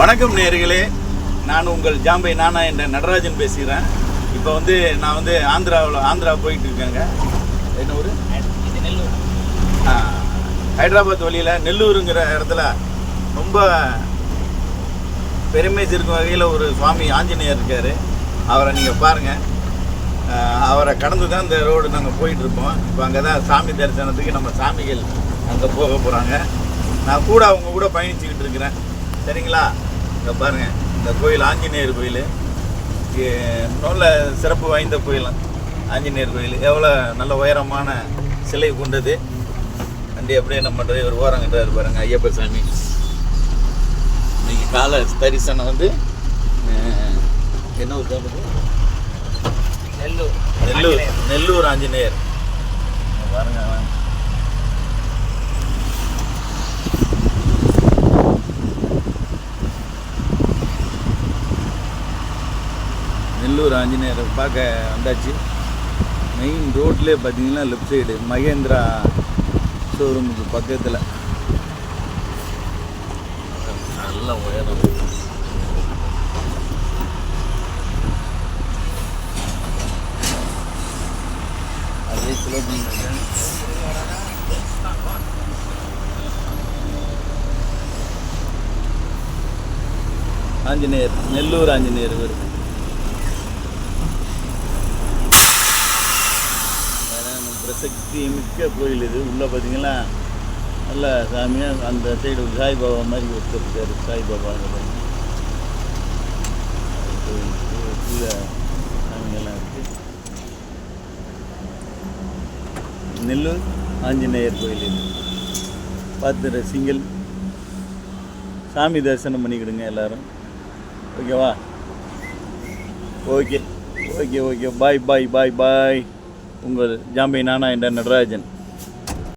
வணக்கம் நேயர்களே, நான் உங்கள் ஜாம்பை நானா என்ற நடராஜன் பேசுகிறேன். இப்போ நான் ஆந்திரா போயிட்டு இருக்கேங்க. என்ன ஊர்? இது நெல்லூர். ஹைதராபாத் வழியில் நெல்லூருங்கிற இடத்துல ரொம்ப பெருமை சேர்க்கும் வகையில் ஒரு சுவாமி ஆஞ்சநேயர் இருக்கார். அவரை நீங்கள் பாருங்கள். அவரை கடந்து தான் இந்த ரோடு நாங்கள் போயிட்டுருப்போம். இப்போ அங்கே தான் சாமி தரிசனத்துக்கு நம்ம சாமிகள் அங்கே போக போகிறாங்க. நான் கூட அவங்க கூட பயணிச்சுக்கிட்டு இருக்கிறேன். சரிங்களா? இங்கே பாருங்கள், இந்த கோயில் ஆஞ்சநேயர் கோயில் நல்ல சிறப்பு வாய்ந்த கோயில். ஆஞ்சநேயர் கோயில் எவ்வளோ நல்ல உயரமான சிலை கொண்டது. அண்டி அப்படியே நம்ம டிரைவர் ஓரங்கிட்டார் பாருங்க, ஐயப்ப சாமி. இன்னைக்கு கால தரிசனம் என்ன ஊர் தான்? நெல்லூர் ஆஞ்சநேயர் பாருங்க. நெல்லூர் ஆஞ்சநேயரை பார்க்க வந்தாச்சு. மெயின் ரோட்லேயே பார்த்தீங்கன்னா லெஃப்ட் சைடு மகேந்திரா ஷோரூமுக்கு பக்கத்தில் நல்ல உயரம். அதே கிலோ ஆஞ்சநேயர், நெல்லூர் ஆஞ்சநேயர் வீடு. பிரசக்தி மிக்க கோயில் இது. உள்ளே பார்த்தீங்கன்னா நல்ல சாமியாக அந்த சைடு சாய்பாபா மாதிரி ஒருத்தர் இருக்கார். சாய்பாபா கோயில் கீழே சாமிங்கெல்லாம் இருக்குது. நெல்லூர் ஆஞ்சநேயர் கோயில் இது. பார்த்து ரசிங்கள், சாமி தரிசனம் பண்ணிக்கிடுங்க எல்லோரும். ஓகேவா? Okay okay okay. Bye bye bye bye. உங்கள் ஜாம்பை நானா என்ற நடராஜன்.